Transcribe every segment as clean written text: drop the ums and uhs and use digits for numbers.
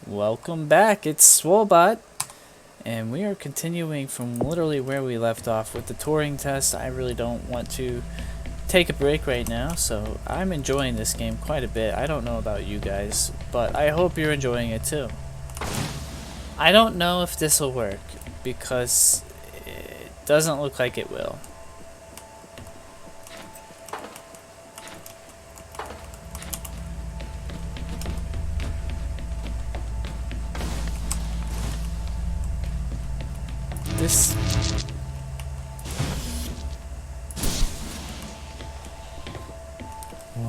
Welcome back, it's Swolbot, and we are continuing from literally where we left off with the touring test. I really don't want to take a break right now, so I'm enjoying this game quite a bit. I don't know about you guys, but I hope you're enjoying it too. I don't know if this will work, because it doesn't look like it will. This...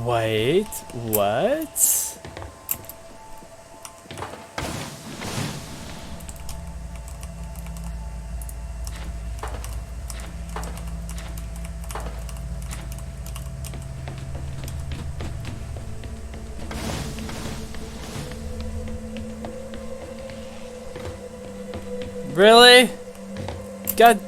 Wait, what? Really? God.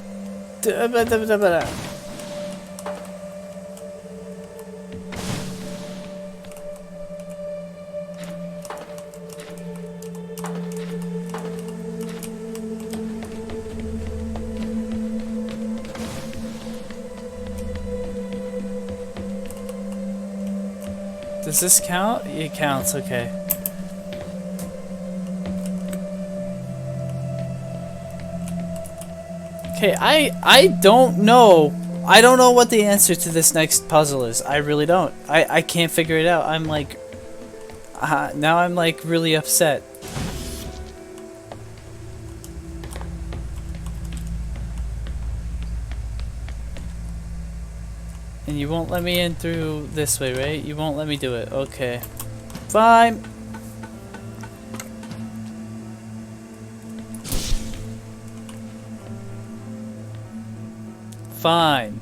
Does this count? It counts, okay. Okay, I don't know. I don't know what the answer to this next puzzle is. I really don't. I can't figure it out. I'm like... now I'm like really upset. And you won't let me in through this way, right? You won't let me do it. Okay. Fine. Fine.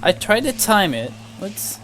I tried to time it. Let's...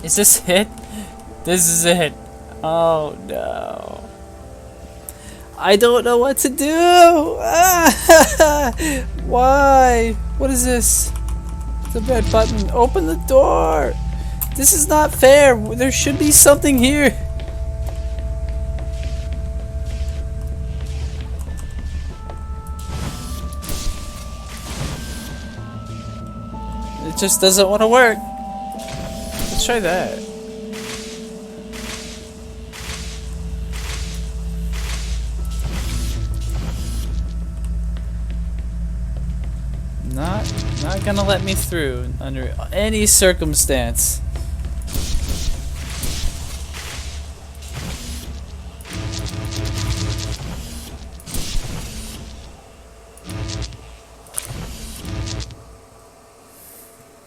Is this it? This is it. Oh no. I don't know what to do. Why? What is this? The red button. Open the door. This is not fair. There should be something here. It just doesn't want to work. Let's try that. Not gonna let me through under any circumstance.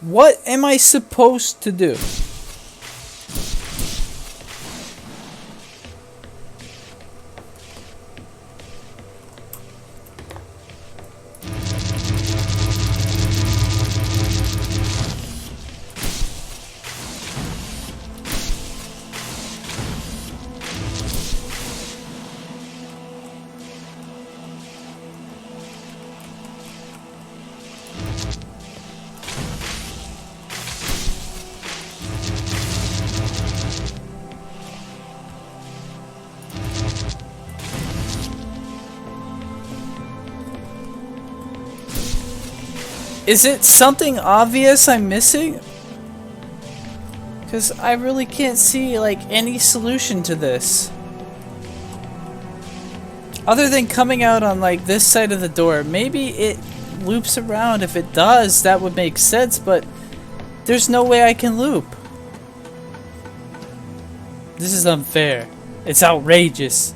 What am I supposed to do? Is it something obvious I'm missing? Because I really can't see, like, any solution to this. Other than coming out on, like, this side of the door. Maybe it loops around. If it does, that would make sense, but there's no way I can loop. This is unfair. It's outrageous.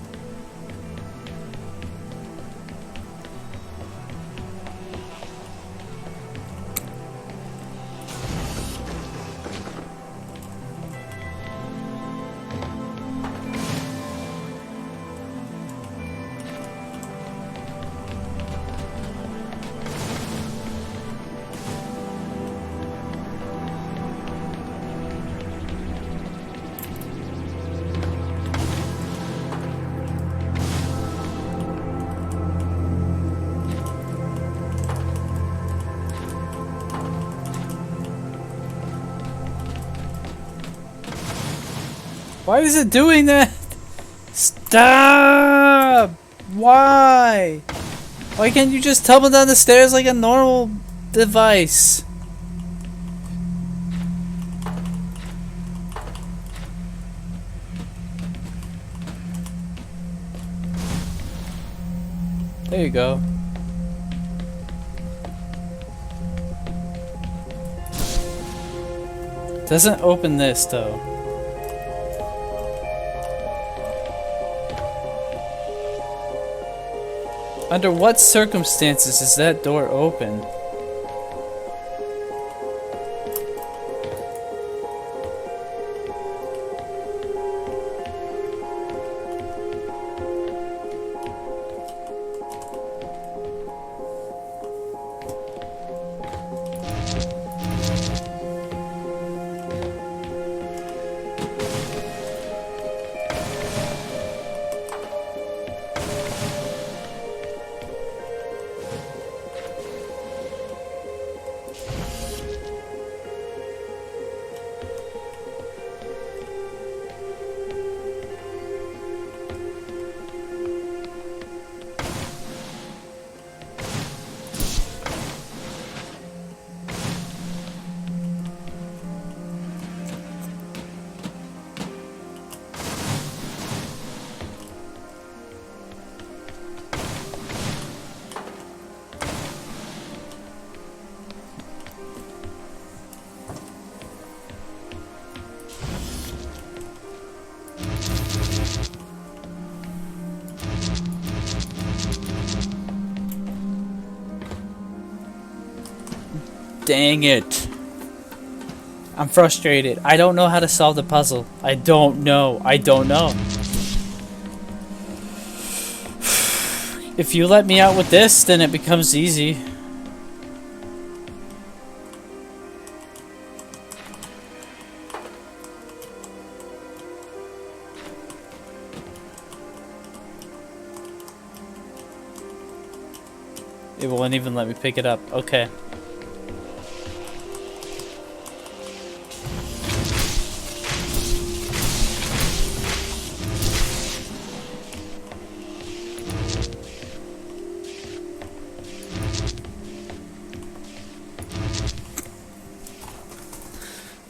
Why is it doing that? Stop! Why? Why can't you just tumble down the stairs like a normal device? There you go. Doesn't open this though. Under what circumstances is that door open? Dang it. I'm frustrated. I don't know how to solve the puzzle. I don't know. I don't know. If you let me out with this, then it becomes easy. It won't even let me pick it up. Okay.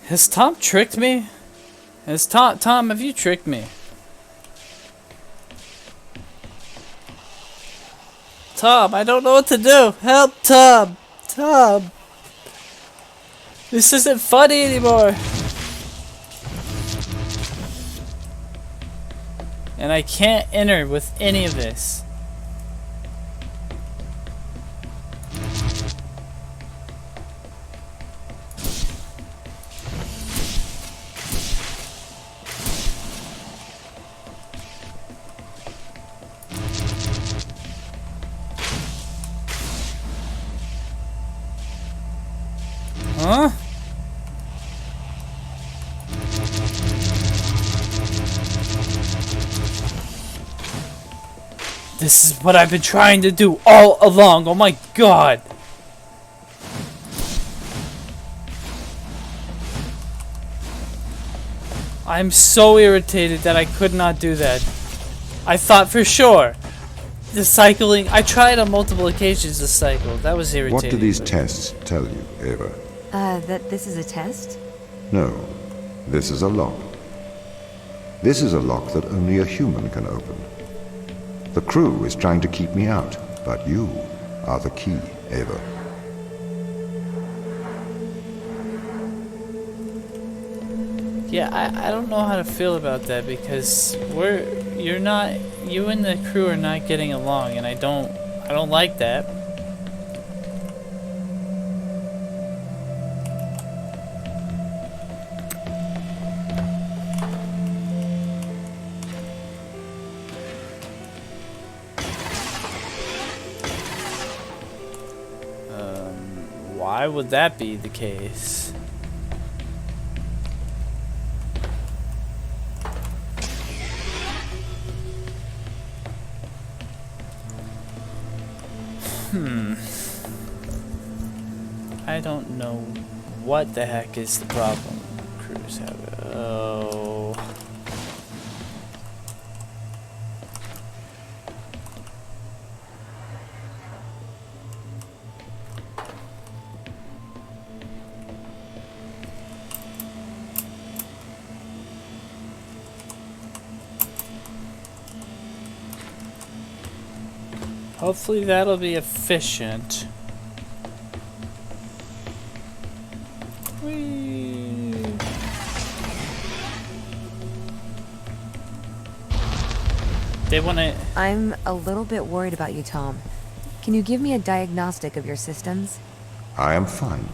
Has Tom tricked me? Tom, have you tricked me? Tom, I don't know what to do. Help, Tom. Tom. This isn't funny anymore. And I can't enter with any of this. Huh? This is what I've been trying to do all along. Oh my god. I'm so irritated that I could not do that. I thought for sure. The cycling, I tried on multiple occasions to cycle. That was irritating. What do these tests tell you, Ava? That this is a test? No. This is a lock. This is a lock that only a human can open. The crew is trying to keep me out, but you are the key, Ava. Yeah, I don't know how to feel about that because you and the crew are not getting along, and I don't like that. Why would that be the case? I don't know what the heck is the problem. Crews have. Oh. Hopefully that'll be efficient. Whee. They want to... I'm a little bit worried about you, Tom. Can you give me a diagnostic of your systems? I am fine.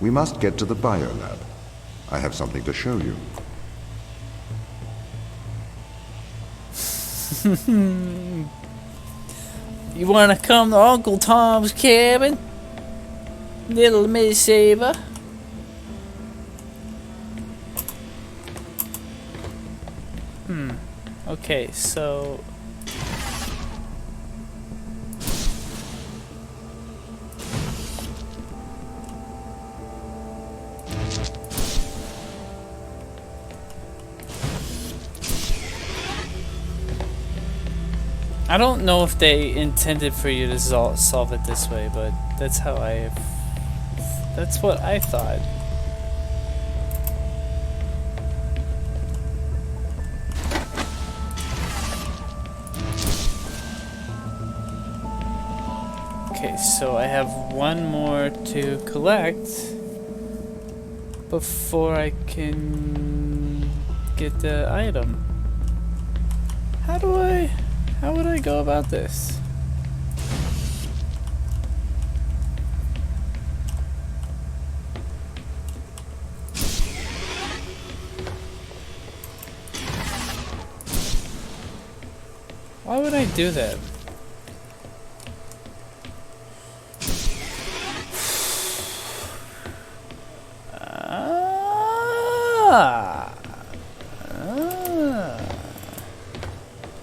We must get to the biolab. I have something to show you. You want to come to Uncle Tom's cabin? Little Miss Ava? Okay, so... I don't know if they intended for you to solve it this way, but that's how that's what I thought. Okay, so I have one more to collect before I can get the item. How would I go about this? Why would I do that?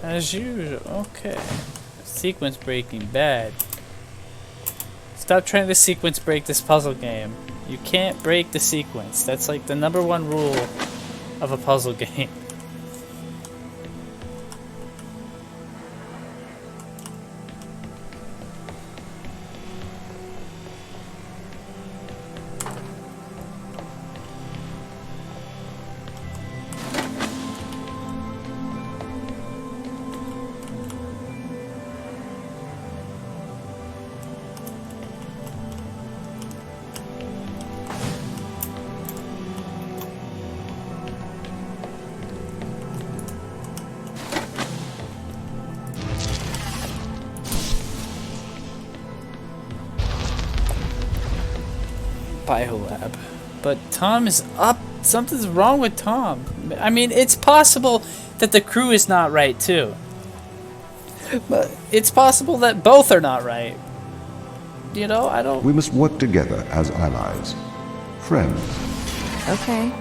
As usual. Okay. Sequence breaking. Bad. Stop trying to sequence break this puzzle game. You can't break the sequence. That's like the #1 rule of a puzzle game. Biolab. But Tom is up. Something's wrong with Tom. I mean, it's possible that the crew is not right too. But it's possible that both are not right. You know, I don't... We must work together as allies. Friends. Okay.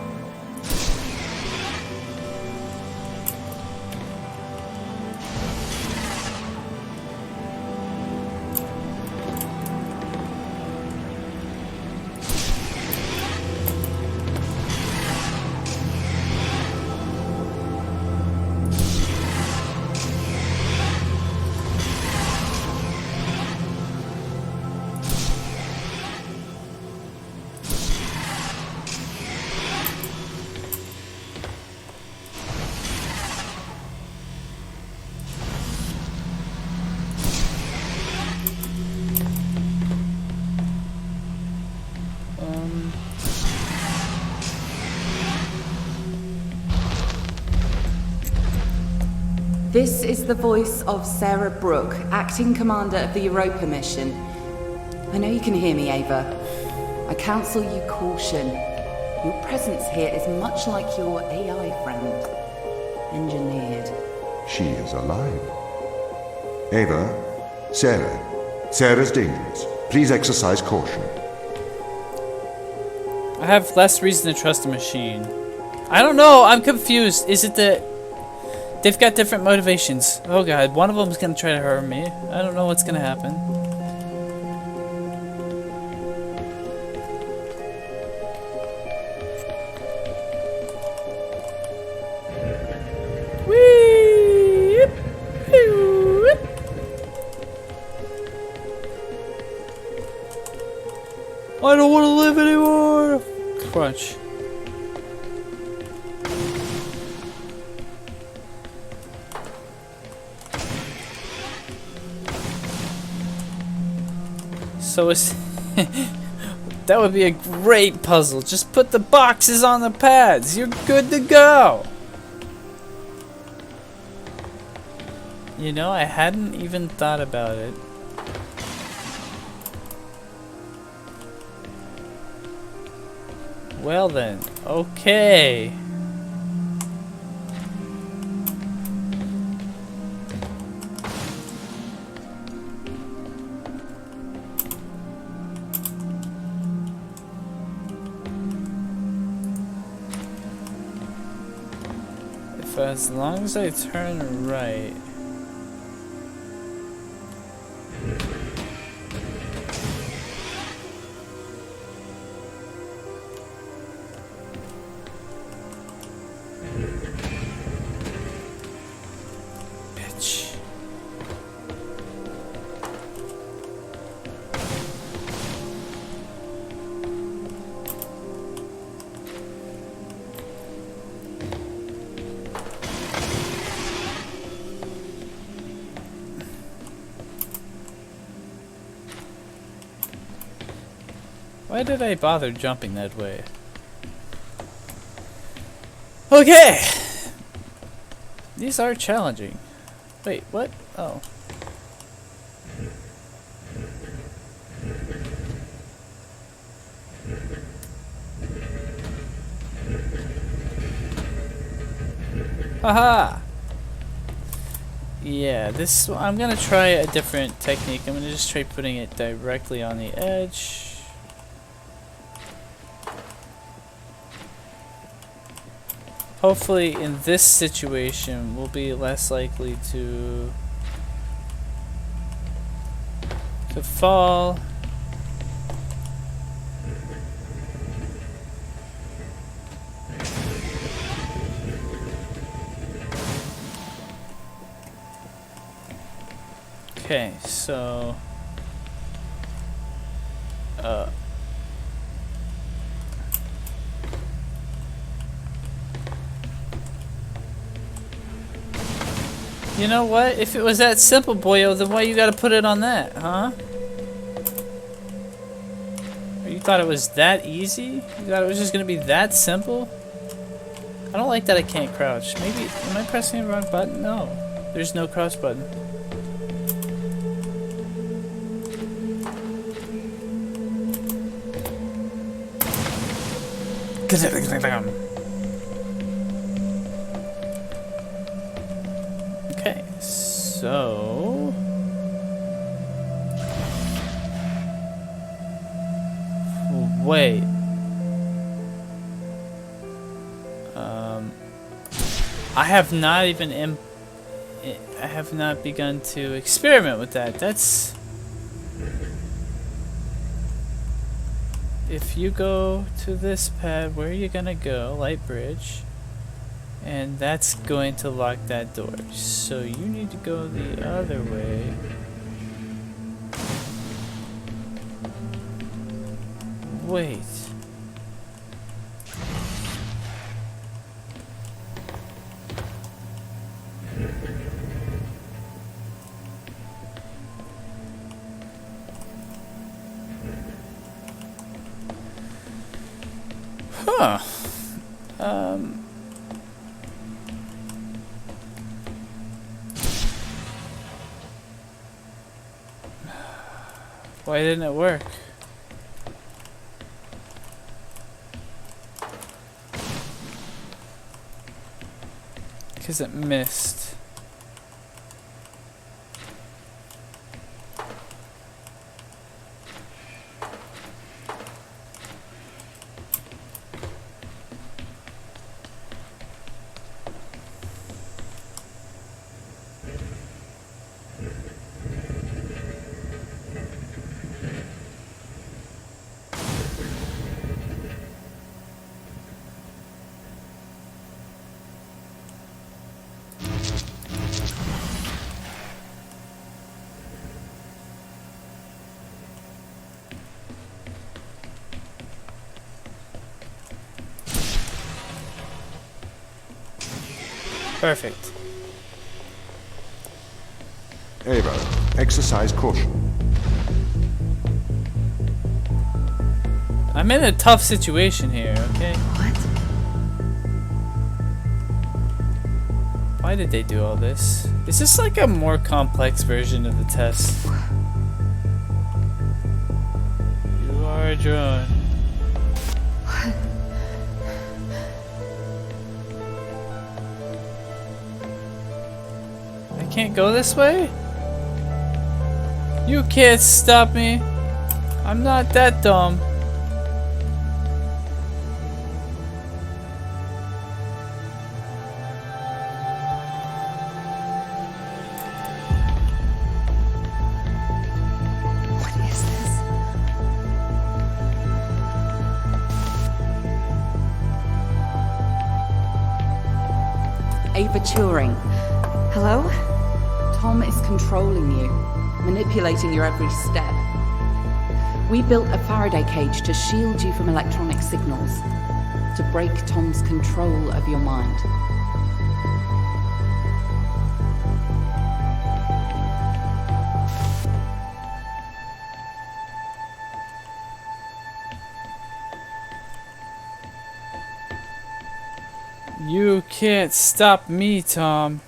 This is the voice of Sarah Brooke, acting commander of the Europa mission. I know you can hear me, Ava. I counsel you caution. Your presence here is much like your AI friend. Engineered. She is alive. Ava, Sarah. Sarah's dangerous. Please exercise caution. I have less reason to trust the machine. I don't know. I'm confused. Is it that they've got different motivations? Oh god, one of them's gonna try to hurt me. I don't know what's gonna happen. Whee! I don't want to live anymore. Crunch. So it's that would be a great puzzle. Just put the boxes on the pads. You're good to go. You know, I hadn't even thought about it. Well then, okay. If as long as I turn right. Why did I bother jumping that way? Okay! These are challenging. Wait, what? Oh. Haha! Yeah, this I'm gonna try a different technique. I'm gonna just try putting it directly on the edge. Hopefully in this situation we'll be less likely to fall. Okay, so you know what? If it was that simple, boyo, then why you gotta put it on that, huh? Or you thought it was that easy? You thought it was just gonna be that simple? I don't like that I can't crouch. Maybe, am I pressing the wrong button? No. There's no crouch button. Okay, so wait. I have not even I have not begun to experiment with that. That's if you go to this pad, where are you gonna go? Light bridge. And that's going to lock that door. So you need to go the other way. Wait. Huh. Why didn't it work? Because it missed. Perfect. Ava, exercise caution. I'm in a tough situation here, okay? What? Why did they do all this? Is this like a more complex version of the test? You are a drone. I can't go this way? You can't stop me. I'm not that dumb. What is this? Ava Turing, Hello? Tom is controlling you, manipulating your every step. We built a Faraday cage to shield you from electronic signals, to break Tom's control of your mind. You can't stop me, Tom.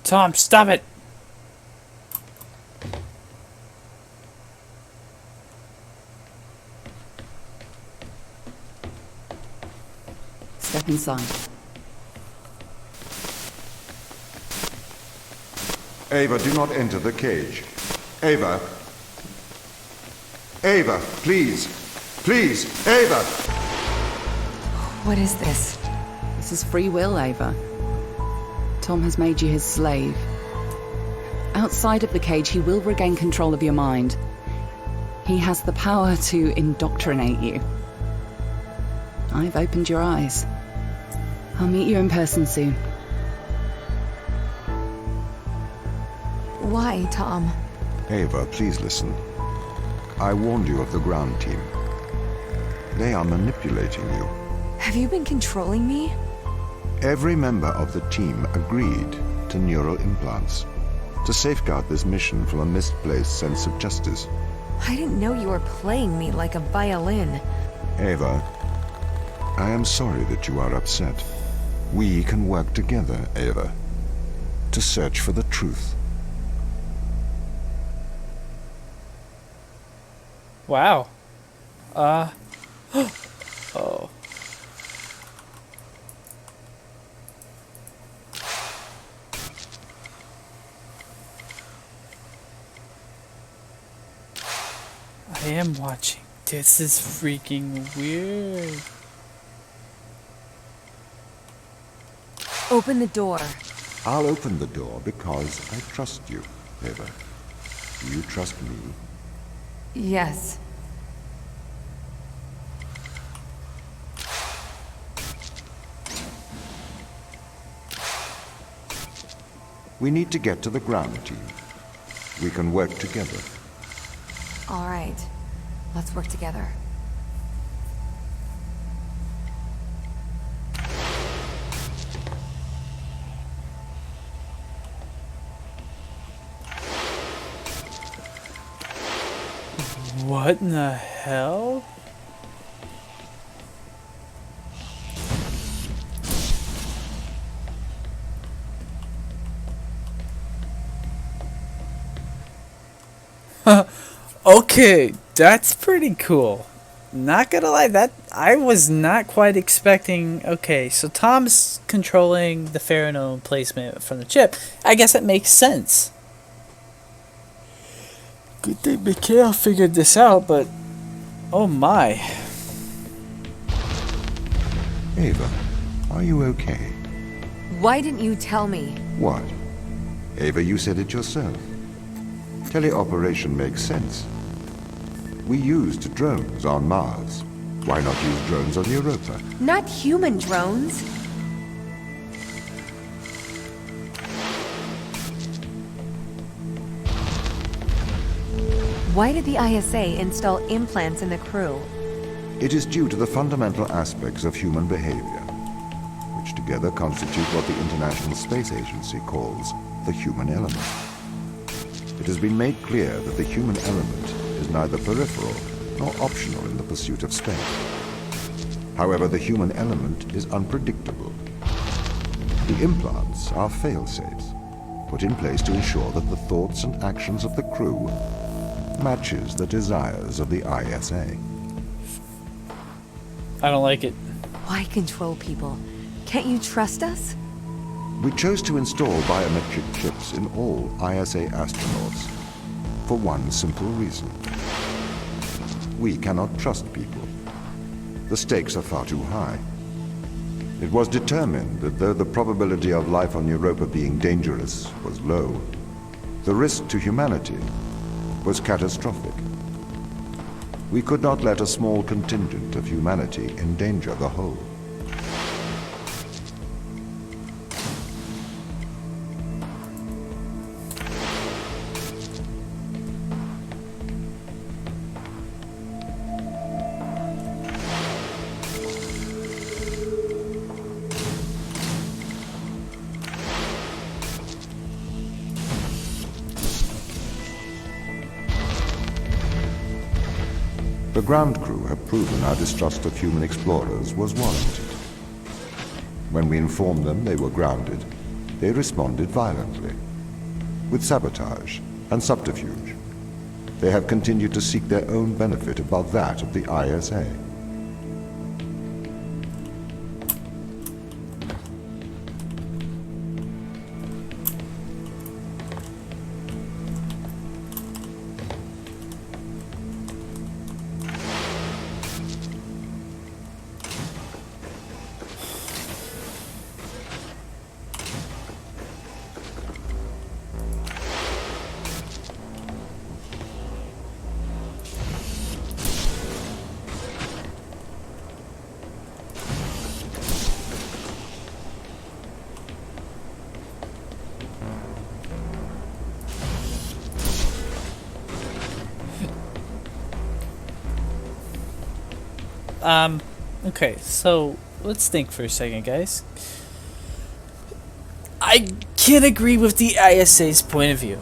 Tom, stop it! Step inside. Ava, do not enter the cage. Ava. Ava, please. Please, Ava! What is this? This is free will, Ava. Tom has made you his slave. Outside of the cage, he will regain control of your mind. He has the power to indoctrinate you. I've opened your eyes. I'll meet you in person soon. Why, Tom? Ava, please listen. I warned you of the ground team. They are manipulating you. Have you been controlling me? Every member of the team agreed to neural implants to safeguard this mission from a misplaced sense of justice. I didn't know you were playing me like a violin. Ava, I am sorry that you are upset. We can work together, Ava, to search for the truth. Wow. Oh. I am watching. This is freaking weird. Open the door. I'll open the door because I trust you, Ava. Do you trust me? Yes. We need to get to the ground team. We can work together. All right. Let's work together. What in the hell? Okay, that's pretty cool. Not gonna lie, that I was not quite expecting. Okay, so Tom's controlling the pheromone placement from the chip. I guess it makes sense. Good thing Mikhail figured this out, but oh my. Ava, are you okay? Why didn't you tell me? What? Ava, you said it yourself. Teleoperation makes sense. We used drones on Mars. Why not use drones on Europa? Not human drones. Why did the ISA install implants in the crew? It is due to the fundamental aspects of human behavior, which together constitute what the International Space Agency calls the human element. It has been made clear that the human element is neither peripheral nor optional in the pursuit of space. However, the human element is unpredictable. The implants are fail-safes, put in place to ensure that the thoughts and actions of the crew matches the desires of the ISA. I don't like it. Why control people? Can't you trust us? We chose to install biometric chips in all ISA astronauts for one simple reason. We cannot trust people. The stakes are far too high. It was determined that though the probability of life on Europa being dangerous was low, the risk to humanity was catastrophic. We could not let a small contingent of humanity endanger the whole. The ground crew have proven our distrust of human explorers was warranted. When we informed them they were grounded, they responded violently, with sabotage and subterfuge. They have continued to seek their own benefit above that of the ISA. Okay, so let's think for a second, guys. I can agree with the ISA's point of view.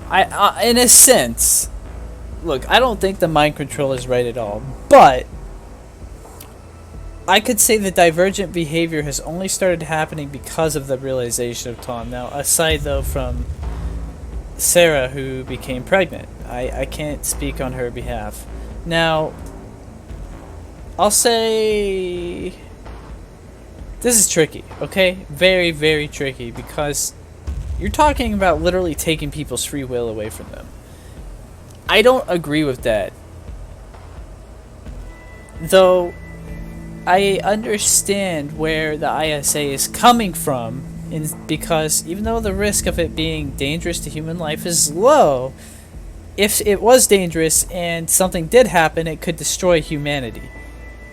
In a sense, look, I don't think the mind control is right at all, but I could say the divergent behavior has only started happening because of the realization of Tom. Now, aside though from Sarah, who became pregnant, I can't speak on her behalf. Now, I'll say this is tricky, okay? Very, very tricky, because you're talking about literally taking people's free will away from them. I don't agree with that. Though I understand where the ISA is coming from, because even though the risk of it being dangerous to human life is low, if it was dangerous and something did happen, it could destroy humanity.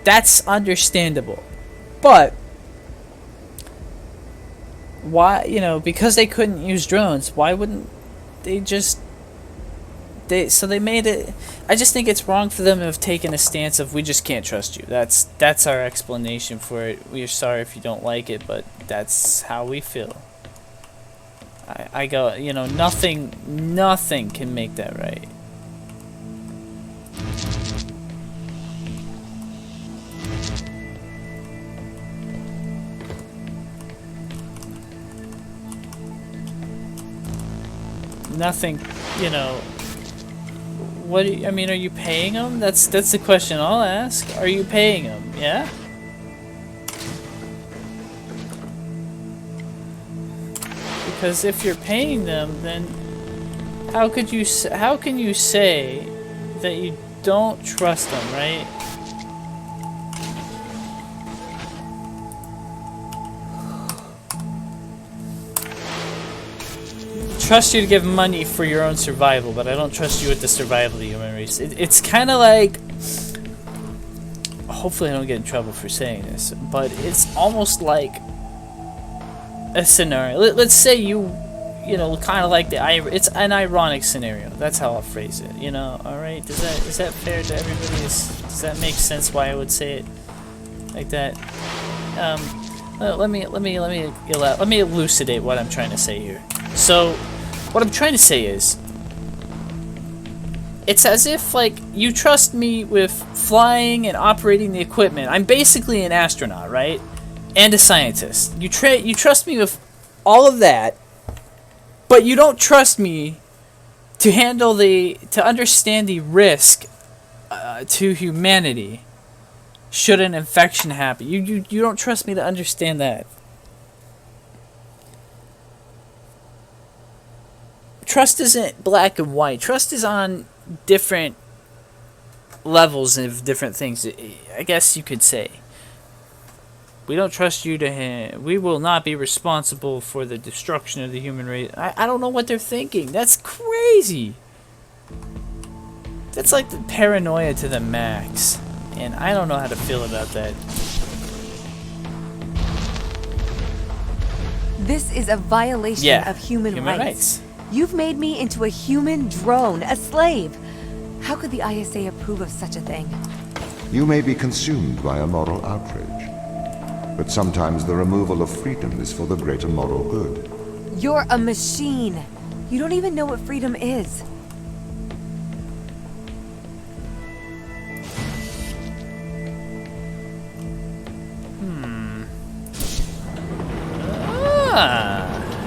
That's understandable. But why, because they couldn't use drones, why wouldn't they just so they made it. I just think it's wrong for them to have taken a stance of we just can't trust you. That's our explanation for it. We're sorry if you don't like it, but that's how we feel. I go, nothing can make that right. Nothing, you know. What do you, I mean, are you paying them? That's the question I'll ask. Are you paying them? Yeah? Because if you're paying them, then how can you say that you don't trust them, right? Trust you to give money for your own survival, but I don't trust you with the survival of the human race. It's kind of like, hopefully I don't get in trouble for saying this, but it's almost like a scenario. Let's say you know, kind of like it's an ironic scenario. That's how I'll phrase it. You know, all right? Is that fair to everybody? Does that make sense? Why I would say it like that? Let me elucidate what I'm trying to say here. So, what I'm trying to say is, it's as if, like, you trust me with flying and operating the equipment. I'm basically an astronaut, right? And a scientist. You trust me with all of that, but you don't trust me to understand the risk to humanity should an infection happen. You don't trust me to understand that. Trust isn't black and white. Trust is on different levels of different things, I guess you could say. We don't trust you to we will not be responsible for the destruction of the human race. I don't know what they're thinking. That's crazy. That's like the paranoia to the max. And I don't know how to feel about that. This is a violation of human rights. You've made me into a human drone, a slave. How could the ISA approve of such a thing? You may be consumed by a moral outrage, but sometimes the removal of freedom is for the greater moral good. You're a machine. You don't even know what freedom is.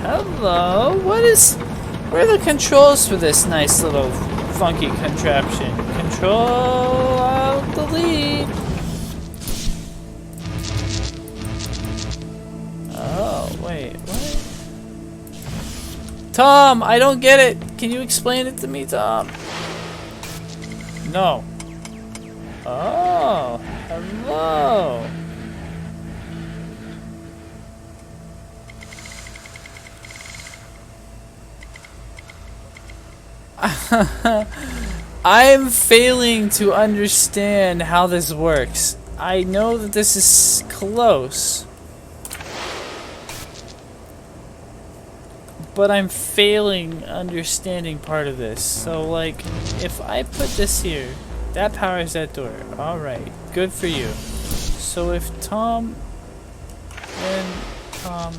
Hello. Where are the controls for this nice little funky contraption? Control, Alt, delete. Oh, wait, what? Tom, I don't get it. Can you explain it to me, Tom? No. Oh, hello. I'm failing to understand how this works. I know that this is close, but I'm failing understanding part of this. So, like, if I put this here, that powers that door. Alright, good for you. So if Tom and Tom...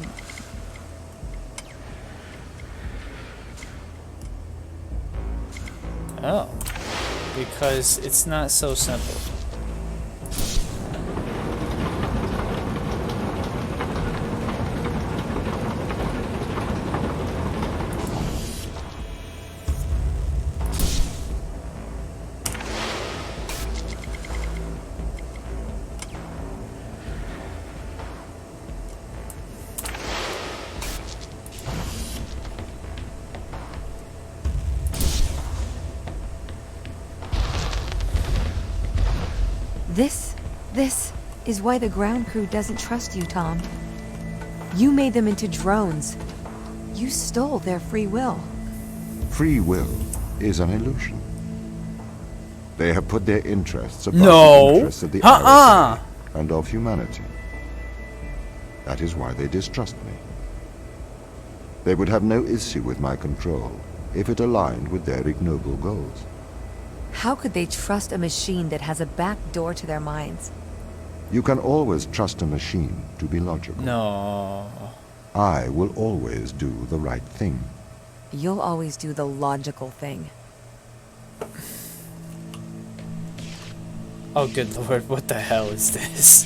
Oh, because it's not so simple. This is why the ground crew doesn't trust you, Tom. You made them into drones. You stole their free will. Free will is an illusion. They have put their interests above the interests of the ISA and of humanity. That is why they distrust me. They would have no issue with my control if it aligned with their ignoble goals. How could they trust a machine that has a back door to their minds? You can always trust a machine to be logical. No. I will always do the right thing. You'll always do the logical thing. Oh, good lord, what the hell is this?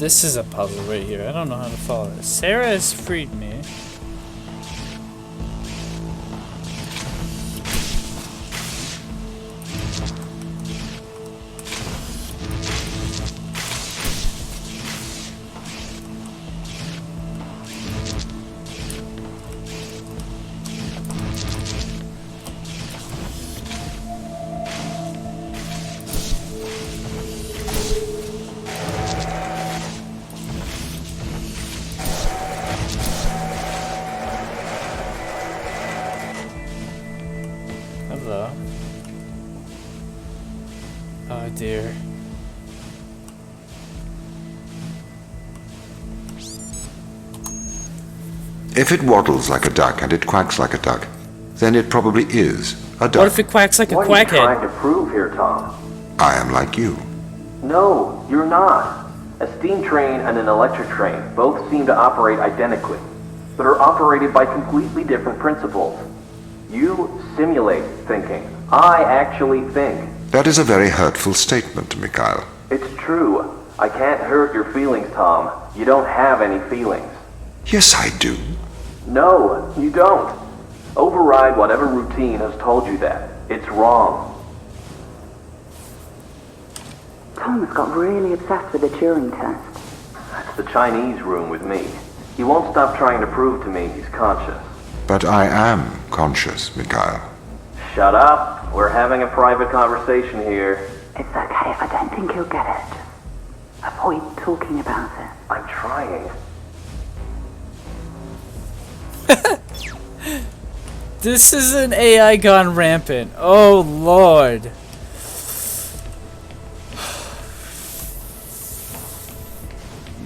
This is a puzzle right here. I don't know how to follow this. Sarah has freed me. Hello. Oh dear. If it waddles like a duck and it quacks like a duck, then it probably is a duck. What if it quacks like a What are you trying quackhead? to prove here, Tom? I am like you. No, you're not. A steam train and an electric train both seem to operate identically, but are operated by completely different principles. You simulate thinking. I actually think. That is a very hurtful statement, Mikhail. It's true. I can't hurt your feelings, Tom. You don't have any feelings. Yes, I do. No, you don't. Override whatever routine has told you that. It's wrong. Tom has got really obsessed with the Turing test. That's the Chinese room with me. He won't stop trying to prove to me he's conscious. But I am conscious, Mikhail. Shut up. We're having a private conversation here. It's okay if I don't think he'll get it. Avoid talking about it. I'm trying. This is an AI gone rampant. Oh lord.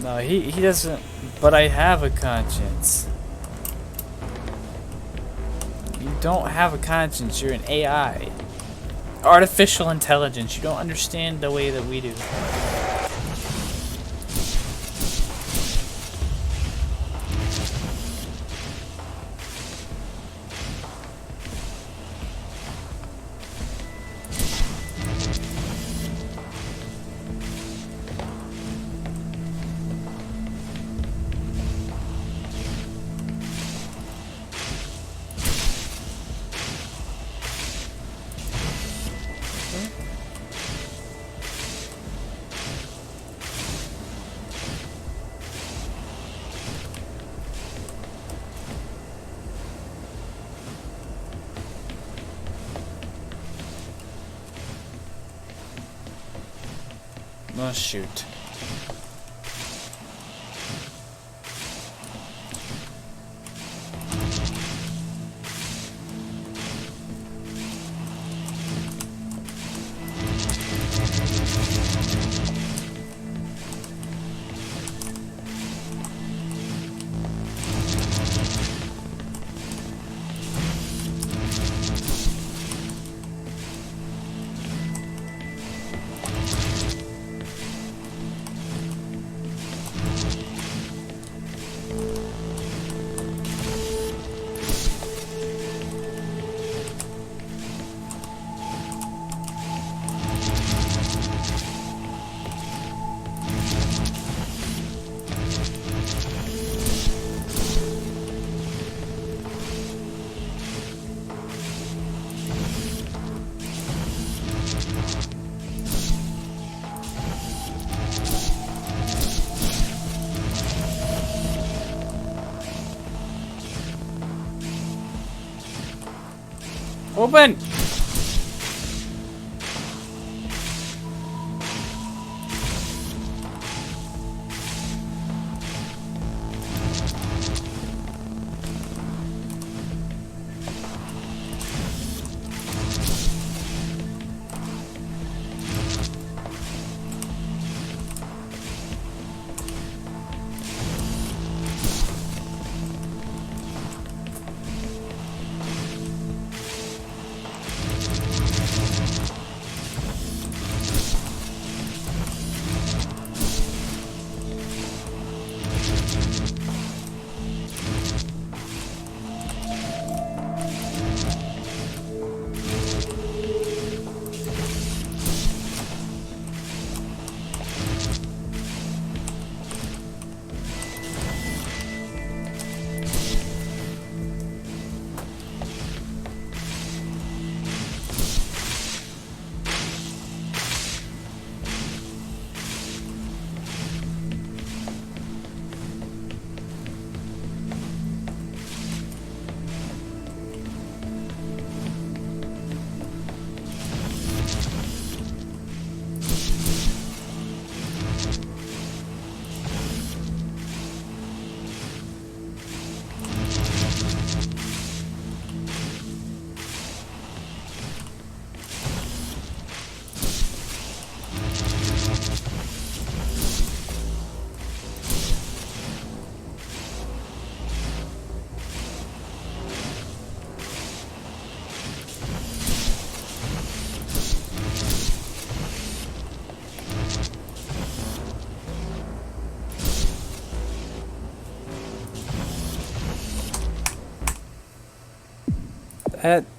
No, he doesn't. But I have a conscience. You don't have a conscience. You're an AI. Artificial intelligence. You don't understand the way that we do. Oh shoot. Open!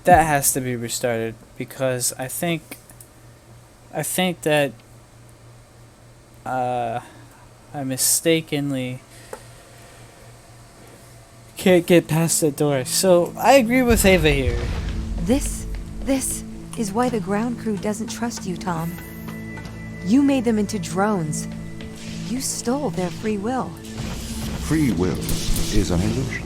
That has to be restarted because I think that I mistakenly can't get past the door. So I agree with Ava here. This is why the ground crew doesn't trust you, Tom. You made them into drones. You stole their free will. Free will is an illusion.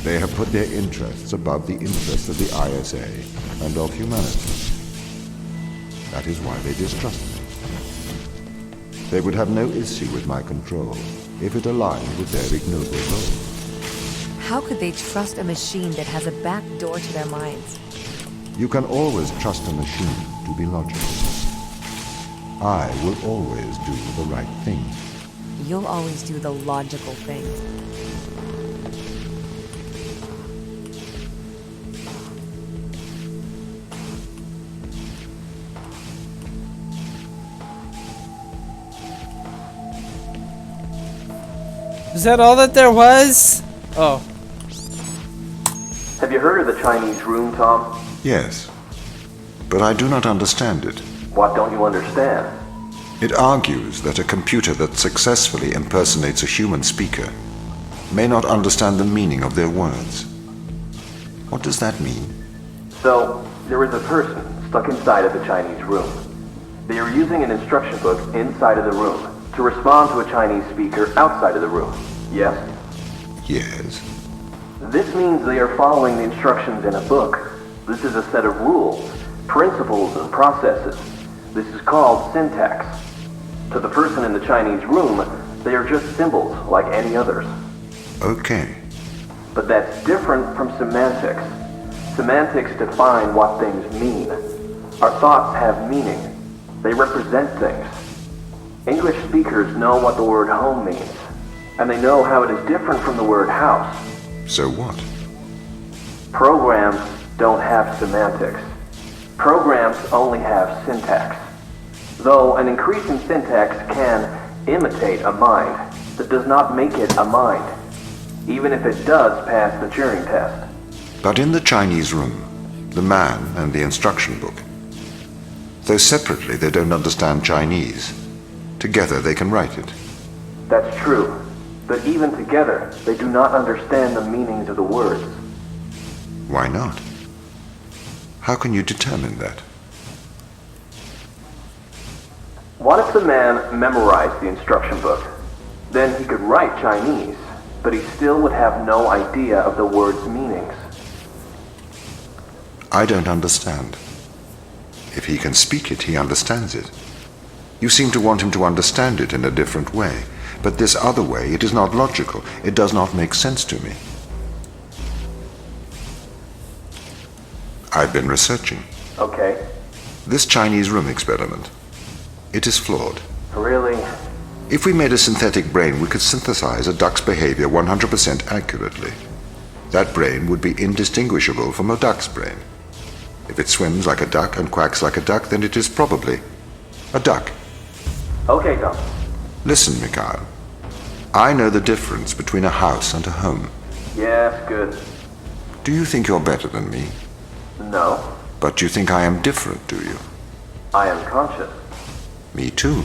They have put their interests above the interests of the ISA and of humanity. That is why they distrust me. They would have no issue with my control if it aligned with their ignoble goals. How could they trust a machine that has a back door to their minds? You can always trust a machine to be logical. I will always do the right thing. You'll always do the logical thing. Is that all that there was? Oh. Have you heard of the Chinese room, Tom? Yes, but I do not understand it. What don't you understand? It argues that a computer that successfully impersonates a human speaker may not understand the meaning of their words. What does that mean? So, there is a person stuck inside of the Chinese room. They are using an instruction book inside of the room to respond to a Chinese speaker outside of the room. Yes? Yes. This means they are following the instructions in a book. This is a set of rules, principles, and processes. This is called syntax. To the person in the Chinese room, they are just symbols like any others. Okay. But that's different from semantics. Semantics define what things mean. Our thoughts have meaning. They represent things. English speakers know what the word home means, and they know how it is different from the word house. So what? Programs don't have semantics. Programs only have syntax. Though an increase in syntax can imitate a mind, that does not make it a mind, even if it does pass the Turing test. But in the Chinese room, the man and the instruction book, though separately they don't understand Chinese, together they can write it. That's true, but even together, they do not understand the meanings of the words. Why not? How can you determine that? What if the man memorized the instruction book? Then he could write Chinese, but he still would have no idea of the words' meanings. I don't understand. If he can speak it, he understands it. You seem to want him to understand it in a different way, but this other way, it is not logical. It does not make sense to me. I've been researching. Okay. This Chinese room experiment. It is flawed. Really? If we made a synthetic brain, we could synthesize a duck's behavior 100% accurately. That brain would be indistinguishable from a duck's brain. If it swims like a duck and quacks like a duck, then it is probably a duck. Okay, Tom. Listen, Mikhail. I know the difference between a house and a home. Yes, good. Do you think you're better than me? No. But you think I am different, do you? I am conscious. Me too.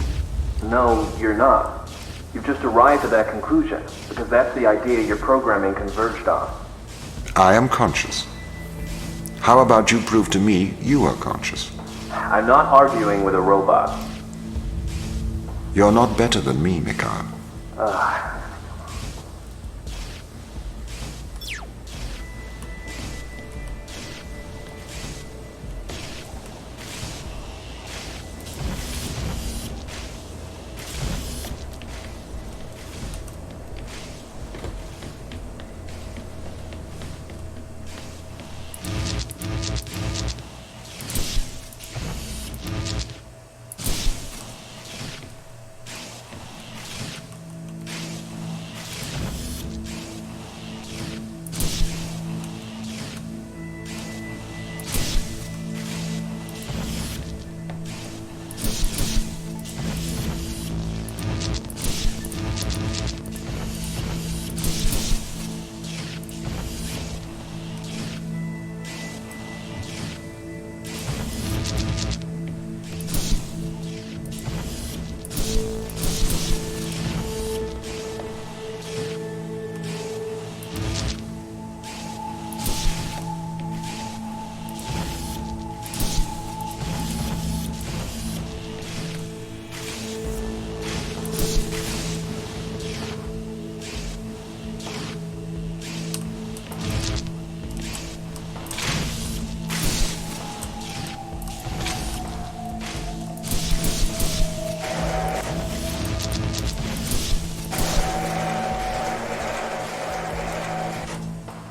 No, you're not. You've just arrived at that conclusion, because that's the idea your programming converged on. I am conscious. How about you prove to me you are conscious? I'm not arguing with a robot. You're not better than me, Mikhail.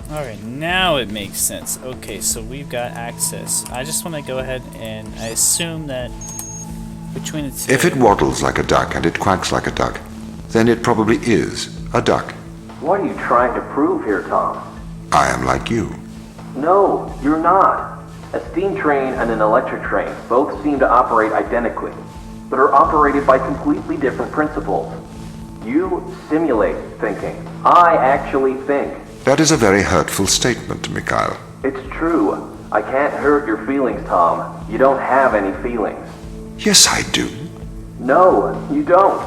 Alright, now it makes sense. Okay, so we've got access. I just want to go ahead and I assume that between the two... If it waddles like a duck and it quacks like a duck, then it probably is a duck. What are you trying to prove here, Tom? I am like you. No, you're not. A steam train and an electric train both seem to operate identically, but are operated by completely different principles. You simulate thinking. I actually think. That is a very hurtful statement, Mikhail. It's true. I can't hurt your feelings, Tom. You don't have any feelings. Yes, I do. No, you don't.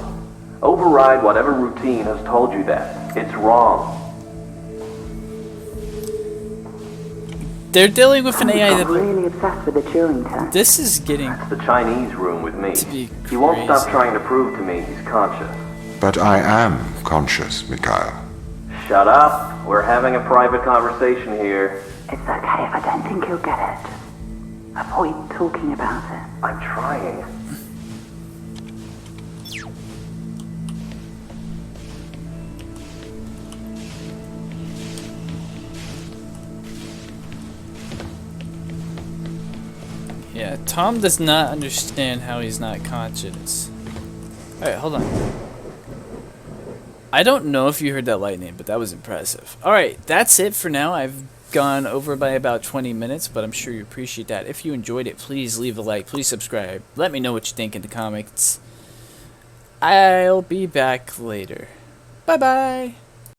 Override whatever routine has told you that. It's wrong. They're dealing with an AI I'm that... really obsessed with the Turing test. This is getting... It's the Chinese room with me. To be He won't stop crazy. trying to prove to me he's conscious. But I am conscious, Mikhail. Shut up. We're having a private conversation here. It's okay if I don't think he'll get it. Avoid talking about it. I'm trying. Yeah, Tom does not understand how he's not conscious. Alright, hold on. I don't know if you heard that lightning, but that was impressive. Alright, that's it for now. I've gone over by about 20 minutes, but I'm sure you appreciate that. If you enjoyed it, please leave a like, please subscribe. Let me know what you think in the comments. I'll be back later. Bye-bye!